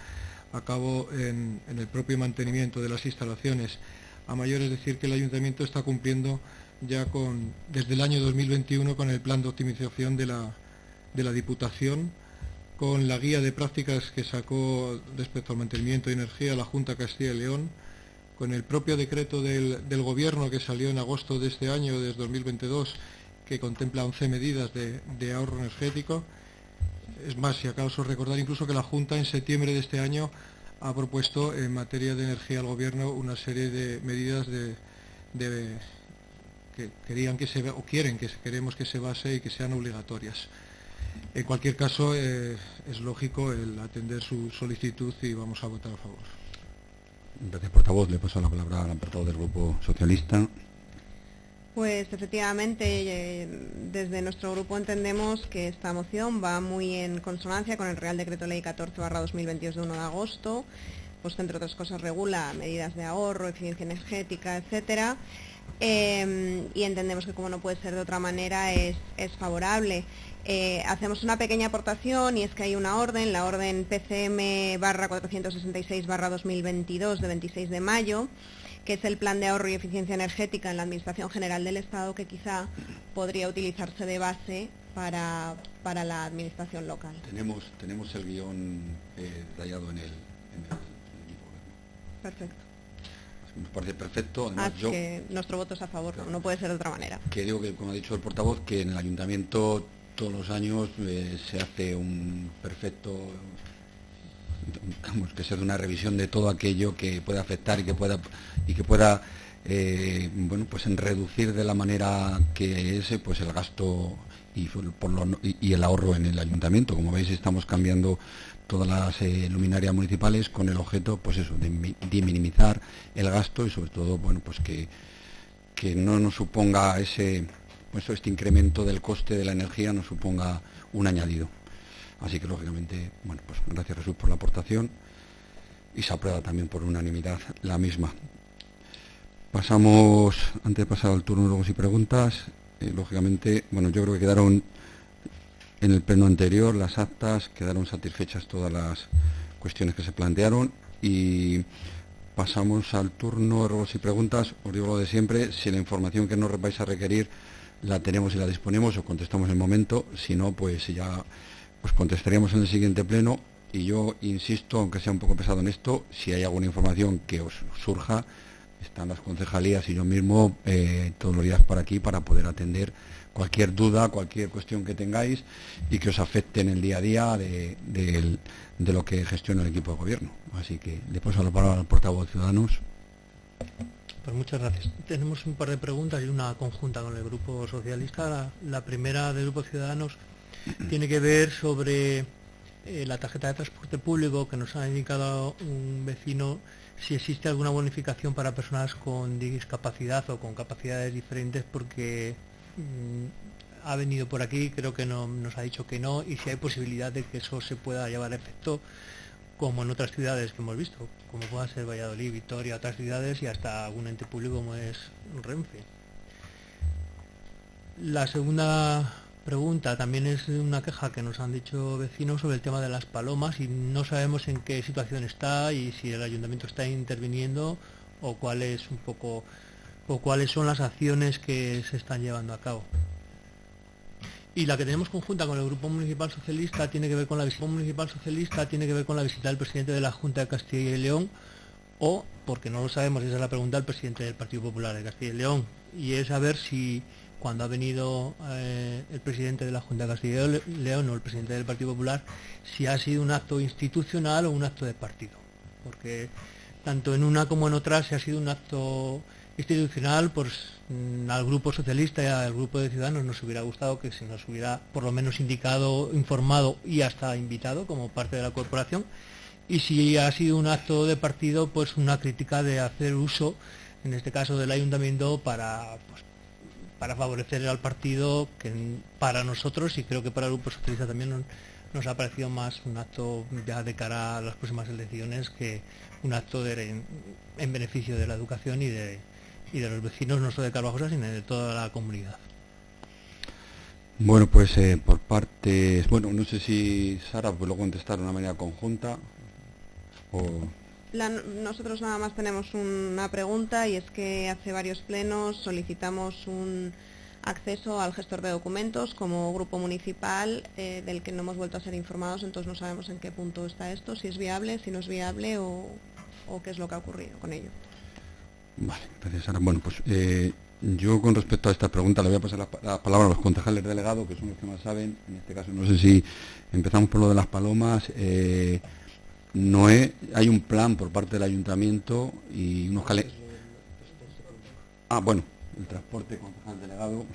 Speaker 7: a cabo en el propio mantenimiento de las instalaciones. A mayor es decir que el ayuntamiento está cumpliendo ya desde el año 2021 con el plan de optimización de la Diputación, con la guía de prácticas que sacó respecto al mantenimiento de energía la Junta de Castilla y León, con el propio decreto del Gobierno que salió en agosto de este año, desde 2022, que contempla 11 medidas de ahorro energético. Es más, si acaso recordar incluso que la Junta en septiembre de este año ha propuesto en materia de energía al Gobierno una serie de medidas que queremos que se base y que sean obligatorias. En cualquier caso, es lógico el atender su solicitud y vamos a votar a favor.
Speaker 1: Gracias, portavoz. Le paso la palabra al portavoz del Grupo Socialista.
Speaker 2: Pues efectivamente, desde nuestro grupo entendemos que esta moción va muy en consonancia con el Real Decreto Ley 14/2022 de 1 de agosto, pues que entre otras cosas regula medidas de ahorro, eficiencia energética, etcétera, y entendemos que, como no puede ser de otra manera, es favorable. Hacemos una pequeña aportación, y es que hay una orden, la orden PCM/466/2022 de 26 de mayo, que es el Plan de Ahorro y Eficiencia Energética en la Administración General del Estado, que quizá podría utilizarse de base para la Administración local.
Speaker 1: Tenemos el guión detallado en el informe.
Speaker 2: Perfecto.
Speaker 1: Nos parece perfecto. Además,
Speaker 2: que nuestro voto es a favor, claro, no puede ser de otra manera.
Speaker 1: Que digo que, como ha dicho el portavoz, que en el ayuntamiento todos los años se hace un perfecto, que se hace una revisión de todo aquello que pueda afectar y que pueda bueno, pues en reducir de la manera que ese, pues el gasto y el ahorro en el ayuntamiento. Como veis, estamos cambiando todas las luminarias municipales con el objeto, pues eso, de minimizar el gasto y sobre todo, bueno, pues que no nos suponga este incremento del coste de la energía, nos suponga un añadido. Así que, lógicamente, bueno, pues gracias, Jesús, por la aportación, y se aprueba también por unanimidad la misma. Pasamos, antes de pasar al turno de ruegos y preguntas, lógicamente, bueno, yo creo que quedaron en el pleno anterior las actas, quedaron satisfechas todas las cuestiones que se plantearon, y pasamos al turno de ruegos y preguntas. Os digo lo de siempre: si la información que nos vais a requerir la tenemos y la disponemos, os contestamos en el momento; si no, pues ya os contestaríamos en el siguiente pleno. Y yo insisto, aunque sea un poco pesado en esto, si hay alguna información que os surja, están las concejalías y yo mismo todos los días por aquí para poder atender cualquier duda, cualquier cuestión que tengáis y que os afecte en el día a día de lo que gestiona el equipo de gobierno. Así que le paso la palabra al portavoz de Ciudadanos.
Speaker 5: Pues muchas gracias. Tenemos un par de preguntas y una conjunta con el Grupo Socialista. La primera del Grupo Ciudadanos tiene que ver sobre la tarjeta de transporte público, que nos ha indicado un vecino si existe alguna bonificación para personas con discapacidad o con capacidades diferentes, porque ha venido por aquí, creo que no, nos ha dicho que no, y si hay posibilidad de que eso se pueda llevar a efecto, como en otras ciudades que hemos visto, como pueda ser Valladolid, Vitoria, otras ciudades, y hasta algún ente público como es Renfe. La segunda pregunta también es una queja que nos han dicho vecinos sobre el tema de las palomas, y no sabemos en qué situación está y si el ayuntamiento está interviniendo o cuáles son las acciones que se están llevando a cabo. Y la que tenemos conjunta con el Grupo Municipal Socialista tiene que ver con la visita del presidente de la Junta de Castilla y León, o, porque no lo sabemos, esa es la pregunta, del presidente del Partido Popular de Castilla y León, y es saber si cuando ha venido el presidente de la Junta de Castilla y León o el presidente del Partido Popular, si ha sido un acto institucional o un acto de partido, porque tanto en una como en otra, si ha sido un acto institucional, pues al Grupo Socialista y al Grupo de Ciudadanos nos hubiera gustado que se nos hubiera por lo menos indicado, informado y hasta invitado como parte de la corporación. Y si ha sido un acto de partido, pues una crítica de hacer uso, en este caso del ayuntamiento, para favorecer al partido, que para nosotros y creo que para el Grupo Socialista también nos ha parecido más un acto ya de cara a las próximas elecciones que un acto en beneficio de la educación y de los vecinos, no solo de Carvajosa, sino de toda la comunidad.
Speaker 1: Bueno, pues por partes, bueno, no sé si Sara puede contestar de una manera conjunta o...
Speaker 2: Nosotros nada más tenemos una pregunta, y es que hace varios plenos solicitamos un acceso al gestor de documentos como grupo municipal, del que no hemos vuelto a ser informados, entonces no sabemos en qué punto está esto, si es viable, si no es viable o qué es lo que ha ocurrido con ello.
Speaker 1: Vale, gracias, Sara. Bueno, pues yo con respecto a esta pregunta le voy a pasar la palabra a los concejales delegados, que son los que más saben. En este caso, no sé si empezamos por lo de las palomas. Hay un plan por parte del ayuntamiento y unos bueno, el transporte, concejal delegado.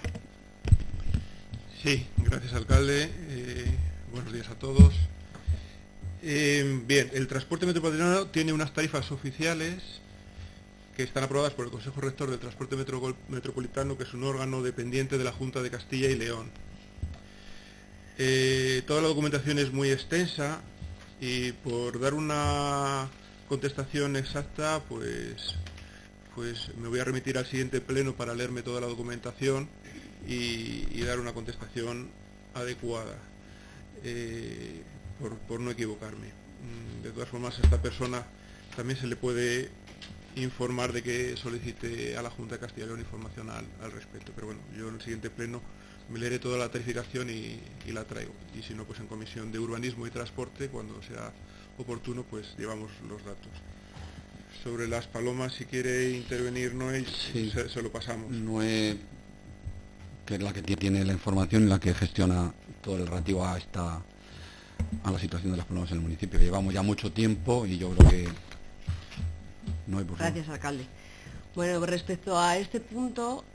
Speaker 7: Sí, gracias, alcalde. Buenos días a todos. Bien, el transporte metropolitano tiene unas tarifas oficiales que están aprobadas por el Consejo Rector del Transporte Metropolitano, que es un órgano dependiente de la Junta de Castilla y León. Toda la documentación es muy extensa y por dar una contestación exacta, pues me voy a remitir al siguiente pleno para leerme toda la documentación y dar una contestación adecuada, por no equivocarme. De todas formas, a esta persona también se le puede informar de que solicite a la Junta de Castilla y León información al respecto, pero bueno, yo en el siguiente pleno me leeré toda la tarificación y la traigo, y si no, pues en Comisión de Urbanismo y Transporte, cuando sea oportuno, pues llevamos los datos. Sobre las palomas, si quiere intervenir Noé, sí, se lo pasamos.
Speaker 1: Noé, que es la que tiene la información y la que gestiona todo el relativo a la situación de las palomas en el municipio. Llevamos ya mucho tiempo y yo creo que Noé, por favor.
Speaker 6: Gracias, alcalde. Bueno, respecto a este punto,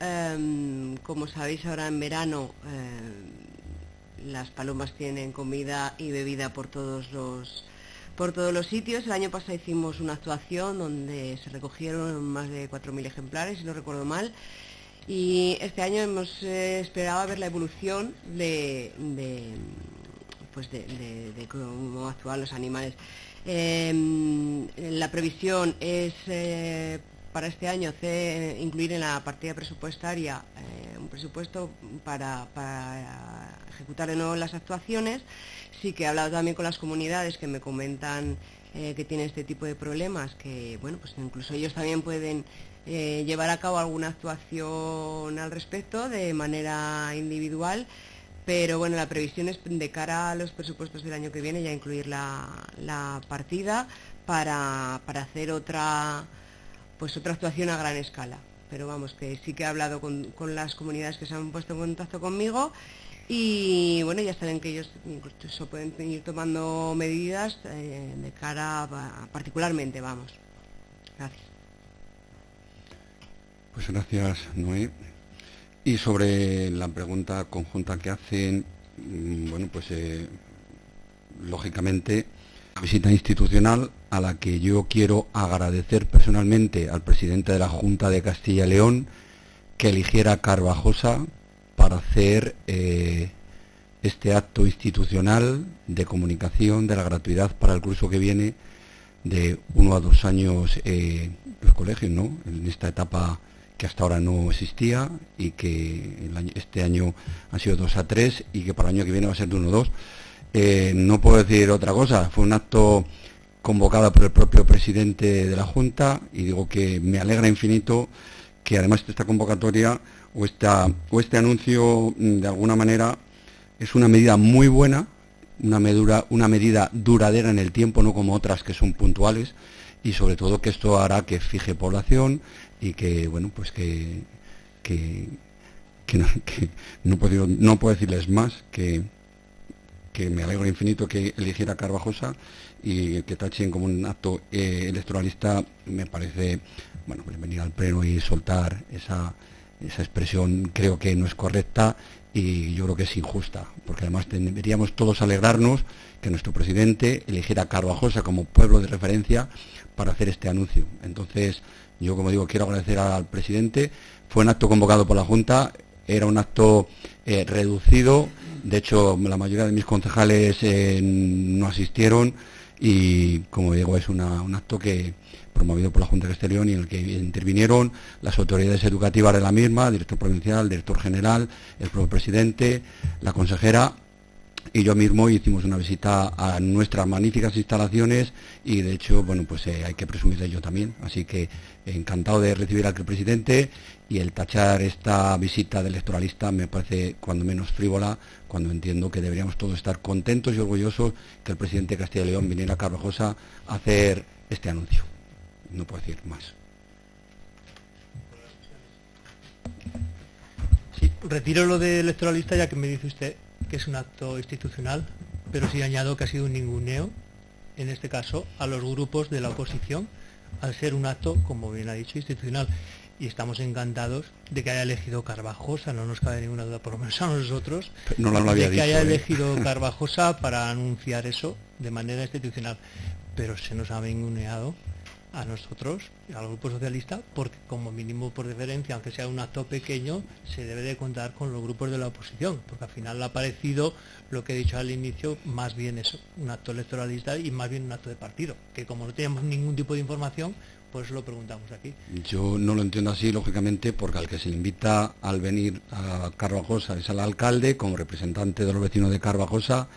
Speaker 6: como sabéis, ahora en verano las palomas tienen comida y bebida por todos los sitios. El año pasado hicimos una actuación donde se recogieron más de 4.000 ejemplares, si no recuerdo mal, y este año hemos esperado a ver la evolución de cómo actúan los animales. La previsión es para este año incluir en la partida presupuestaria un presupuesto para ejecutar de nuevo las actuaciones. Sí que he hablado también con las comunidades que me comentan que tienen este tipo de problemas, que bueno, pues incluso ellos también pueden llevar a cabo alguna actuación al respecto de manera individual. Pero bueno, la previsión es de cara a los presupuestos del año que viene ya incluir la partida para hacer otra actuación a gran escala. Pero vamos, que sí que he hablado con las comunidades que se han puesto en contacto conmigo y bueno, ya saben que ellos incluso pueden ir tomando medidas de cara particularmente, vamos. Gracias.
Speaker 1: Pues gracias, Noé. Y sobre la pregunta conjunta que hacen, bueno, pues lógicamente la visita institucional, a la que yo quiero agradecer personalmente al presidente de la Junta de Castilla y León que eligiera Carvajosa para hacer este acto institucional de comunicación de la gratuidad para el curso que viene de 1 a 2 años los colegios, ¿no? En esta etapa que hasta ahora no existía y que este año han sido 2 a 3 y que para el año que viene va a ser de 1 a 2. No puedo decir otra cosa, fue un acto convocado por el propio presidente de la Junta y digo que me alegra infinito que además esta convocatoria o este anuncio de alguna manera es una medida muy buena, una medida duradera en el tiempo, no como otras que son puntuales, y sobre todo que esto hará que fije población y que, bueno, pues que no puedo decirles más, que que me alegro infinito que eligiera Carvajosa, y que tachen como un acto electoralista me parece, bueno, pues venir al pleno y soltar esa expresión creo que no es correcta, y yo creo que es injusta, porque además deberíamos todos alegrarnos que nuestro presidente eligiera a Carvajosa como pueblo de referencia para hacer este anuncio. Entonces, yo, como digo, quiero agradecer al presidente. Fue un acto convocado por la Junta, era un acto reducido, de hecho la mayoría de mis concejales no asistieron, y como digo, es un acto que promovido por la Junta de Castilla y León, y en el que intervinieron las autoridades educativas de la misma, director provincial, director general, el propio presidente, la consejera y yo mismo. Hicimos una visita a nuestras magníficas instalaciones, y de hecho, bueno, pues hay que presumir de ello también. Así que encantado de recibir al presidente, y el tachar esta visita de electoralista me parece cuando menos frívola, cuando entiendo que deberíamos todos estar contentos y orgullosos que el presidente de Castilla y León viniera a Carvajosa a hacer este anuncio. No puedo decir más.
Speaker 5: Sí, retiro lo de electoralista, ya que me dice usted que es un acto institucional, pero sí añado que ha sido un ninguneo, en este caso, a los grupos de la oposición, al ser un acto, como bien ha dicho, institucional. Y estamos encantados de que haya elegido Carvajosa, no nos cabe ninguna duda, por lo menos a nosotros,
Speaker 1: no lo había
Speaker 5: de que
Speaker 1: dicho,
Speaker 5: haya elegido Carvajosa para anunciar eso de manera institucional. Pero se nos ha ninguneado a nosotros, al Grupo Socialista, porque como mínimo por deferencia, aunque sea un acto pequeño, se debe de contar con los grupos de la oposición, porque al final le ha parecido, lo que he dicho al inicio, más bien eso, un acto electoralista y más bien un acto de partido, que como no teníamos ningún tipo de información, por eso lo preguntamos aquí.
Speaker 1: Yo no lo entiendo así, lógicamente, porque al que se le invita al venir a Carvajosa es al alcalde, como representante de los vecinos de Carvajosa,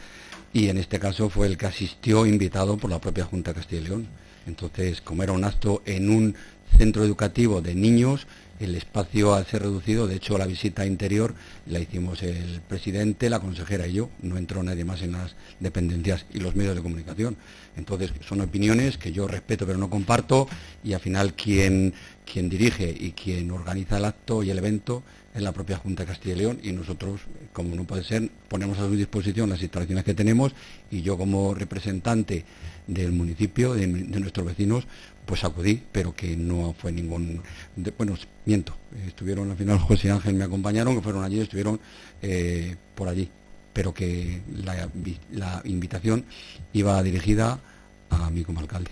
Speaker 1: y en este caso fue el que asistió invitado por la propia Junta de Castilla y León. Entonces, como era un acto en un centro educativo de niños, el espacio ha ser reducido. De hecho, la visita interior la hicimos el presidente, la consejera y yo. No entró nadie más en las dependencias y los medios de comunicación. Entonces, son opiniones que yo respeto pero no comparto, y al final quien dirige y quien organiza el acto y el evento es la propia Junta de Castilla y León, y nosotros, como no puede ser, ponemos a su disposición las instalaciones que tenemos, y yo como representante del municipio, de nuestros vecinos, pues acudí, pero que no fue ningún... bueno, miento, estuvieron al final José Ángel, me acompañaron, que fueron allí, estuvieron por allí, pero que la invitación iba dirigida a mí como alcalde.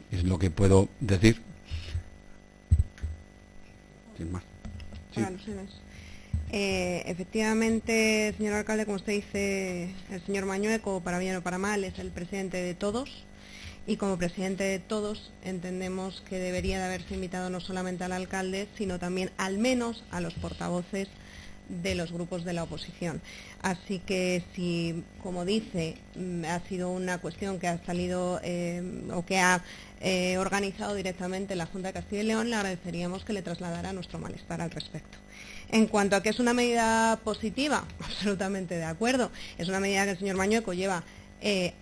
Speaker 1: Es lo que puedo decir. Sin más. Sí.
Speaker 2: Efectivamente, señor alcalde, como usted dice, el señor Mañueco, para bien o para mal, es el presidente de todos, y como presidente de todos entendemos que debería de haberse invitado no solamente al alcalde, sino también al menos a los portavoces de los grupos de la oposición. Así que si, como dice, ha sido una cuestión que ha salido o que ha organizado directamente la Junta de Castilla y León, le agradeceríamos que le trasladara nuestro malestar al respecto. En cuanto a que es una medida positiva, absolutamente de acuerdo. Es una medida que el señor Mañueco lleva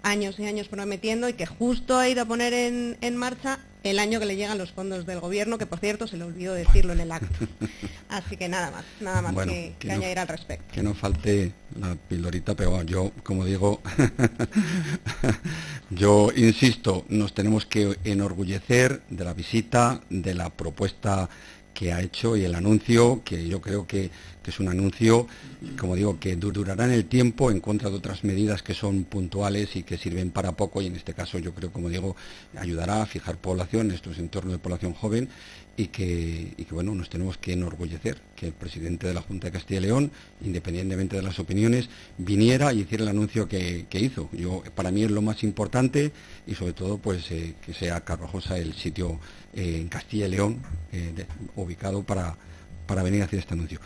Speaker 2: años y años prometiendo, y que justo ha ido a poner en marcha el año que le llegan los fondos del gobierno, que por cierto se le olvidó decirlo en el acto. Así que nada más
Speaker 1: bueno,
Speaker 2: que añadir al respecto.
Speaker 1: Que no falte la pildorita, pero bueno, yo, como digo, yo insisto, nos tenemos que enorgullecer de la visita, de la propuesta que ha hecho y el anuncio, que yo creo que es un anuncio, como digo, que durará en el tiempo, en contra de otras medidas que son puntuales y que sirven para poco, y en este caso yo creo, como digo, ayudará a fijar población en estos entornos de población joven, y que bueno, nos tenemos que enorgullecer que el presidente de la Junta de Castilla y León, independientemente de las opiniones, viniera y hiciera el anuncio que hizo. Para mí es lo más importante, y sobre todo pues que sea Carvajosa el sitio en Castilla y León ubicado para venir a hacer este anuncio.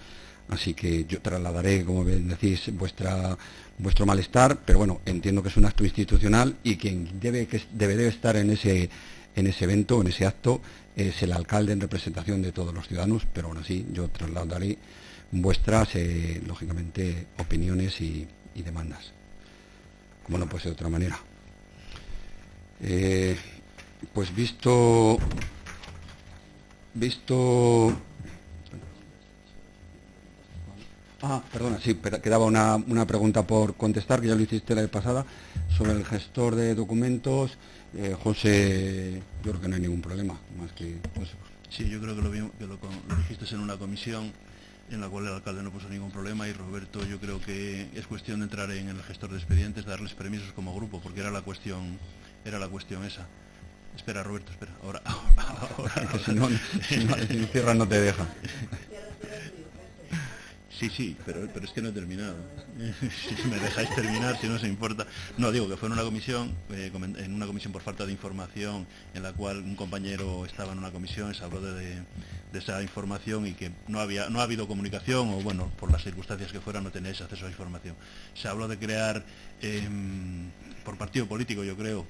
Speaker 1: Así que yo trasladaré, como bien decís, vuestro malestar, pero bueno, entiendo que es un acto institucional, y quien debe estar en ese evento, en ese acto, es el alcalde en representación de todos los ciudadanos, pero aún así yo trasladaré vuestras, lógicamente, opiniones y demandas, como no puede ser de otra manera. Pues visto Perdona, sí, quedaba una pregunta por contestar, que ya lo hiciste la vez pasada, sobre el gestor de documentos. José, yo creo que no hay ningún problema, más que José.
Speaker 3: Sí, yo creo que lo dijiste en una comisión en la cual el alcalde no puso ningún problema, y Roberto, yo creo que es cuestión de entrar en el gestor de expedientes, darles permisos como grupo, porque era la cuestión esa. Espera, Roberto, espera, ahora.
Speaker 1: Que si no cierras no te deja.
Speaker 3: Sí, pero es que no he terminado. Si me dejáis terminar, si no se importa. No, digo que fue en una comisión por falta de información, en la cual un compañero estaba en una comisión, se habló de esa información, y que no ha habido comunicación, o bueno, por las circunstancias que fueran, no tenéis acceso a esa información. Se habló de crear, por partido político, yo creo,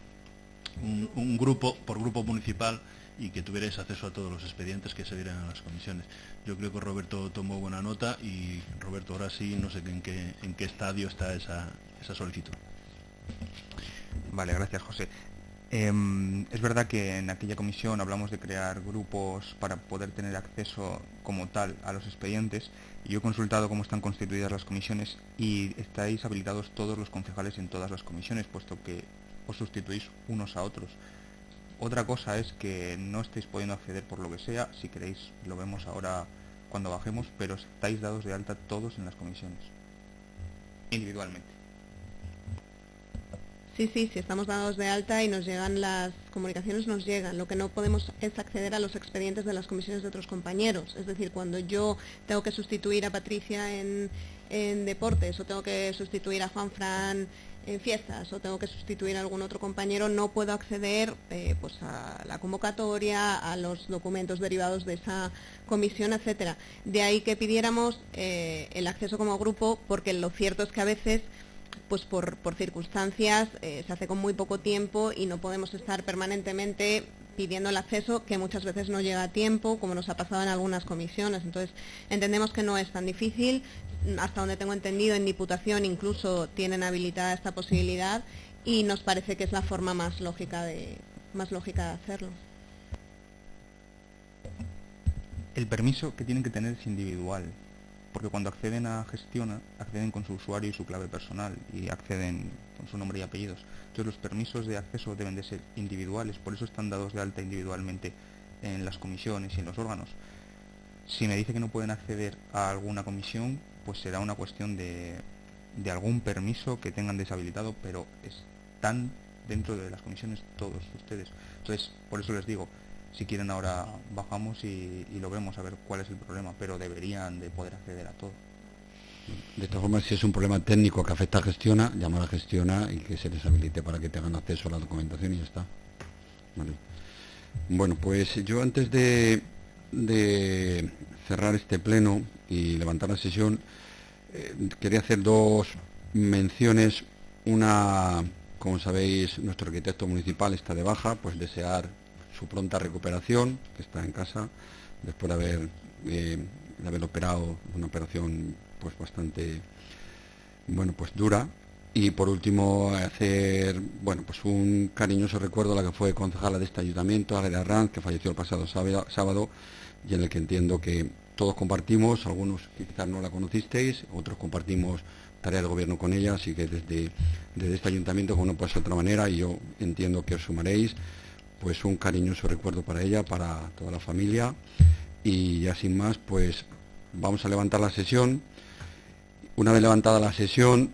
Speaker 3: un grupo, por grupo municipal, y que tuvierais acceso a todos los expedientes que se dieran a las comisiones. Yo creo que Roberto tomó buena nota, y Roberto, ahora sí, no sé en qué estadio está esa solicitud.
Speaker 4: Vale, gracias, José. Es verdad que en aquella comisión hablamos de crear grupos para poder tener acceso como tal a los expedientes, y yo he consultado cómo están constituidas las comisiones, y estáis habilitados todos los concejales en todas las comisiones, puesto que os sustituís unos a otros. Otra cosa es que no estéis pudiendo acceder por lo que sea. Si queréis lo vemos ahora cuando bajemos, pero estáis dados de alta todos en las comisiones, individualmente.
Speaker 2: Sí, estamos dados de alta y nos llegan las comunicaciones, nos llegan. Lo que no podemos es acceder a los expedientes de las comisiones de otros compañeros. Es decir, cuando yo tengo que sustituir a Patricia en deportes, o tengo que sustituir a Juan Fran en fiestas, o tengo que sustituir a algún otro compañero, no puedo acceder pues a la convocatoria, a los documentos derivados de esa comisión, etcétera. De ahí que pidiéramos el acceso como grupo, porque lo cierto es que a veces, pues por circunstancias, se hace con muy poco tiempo, y no podemos estar permanentemente pidiendo el acceso, que muchas veces no llega a tiempo, como nos ha pasado en algunas comisiones. Entonces, entendemos que no es tan difícil. Hasta donde tengo entendido, en Diputación incluso tienen habilitada esta posibilidad, y nos parece que es la forma más lógica de hacerlo.
Speaker 4: El permiso que tienen que tener es individual, porque cuando acceden a Gestiona, acceden con su usuario y su clave personal, y acceden con su nombre y apellidos. Entonces los permisos de acceso deben de ser individuales, por eso están dados de alta individualmente en las comisiones y en los órganos. Si me dice que no pueden acceder a alguna comisión, pues será una cuestión de algún permiso que tengan deshabilitado, pero están dentro de las comisiones todos ustedes. Entonces, por eso les digo, si quieren ahora bajamos y lo vemos a ver cuál es el problema, pero deberían de poder acceder a todo.
Speaker 1: De todas formas, si es un problema técnico que afecta a Gestiona, llamar a Gestiona y que se les habilite para que tengan acceso a la documentación, y ya está. Vale. Bueno, pues yo, antes de cerrar este pleno y levantar la sesión, quería hacer dos menciones. Una, como sabéis, nuestro arquitecto municipal está de baja, pues desear su pronta recuperación, que está en casa después de haber operado, una operación pues bastante dura. Y por último, hacer pues un cariñoso recuerdo a la que fue concejala de este ayuntamiento, Águeda Arranz, que falleció el pasado sábado, y en el que entiendo que todos compartimos, algunos que quizás no la conocisteis, otros compartimos tarea de gobierno con ella, así que desde este ayuntamiento, como no puede ser de otra manera, y yo entiendo que os sumaréis, pues un cariñoso recuerdo para ella, para toda la familia. Y ya sin más, pues vamos a levantar la sesión. Una vez levantada la sesión,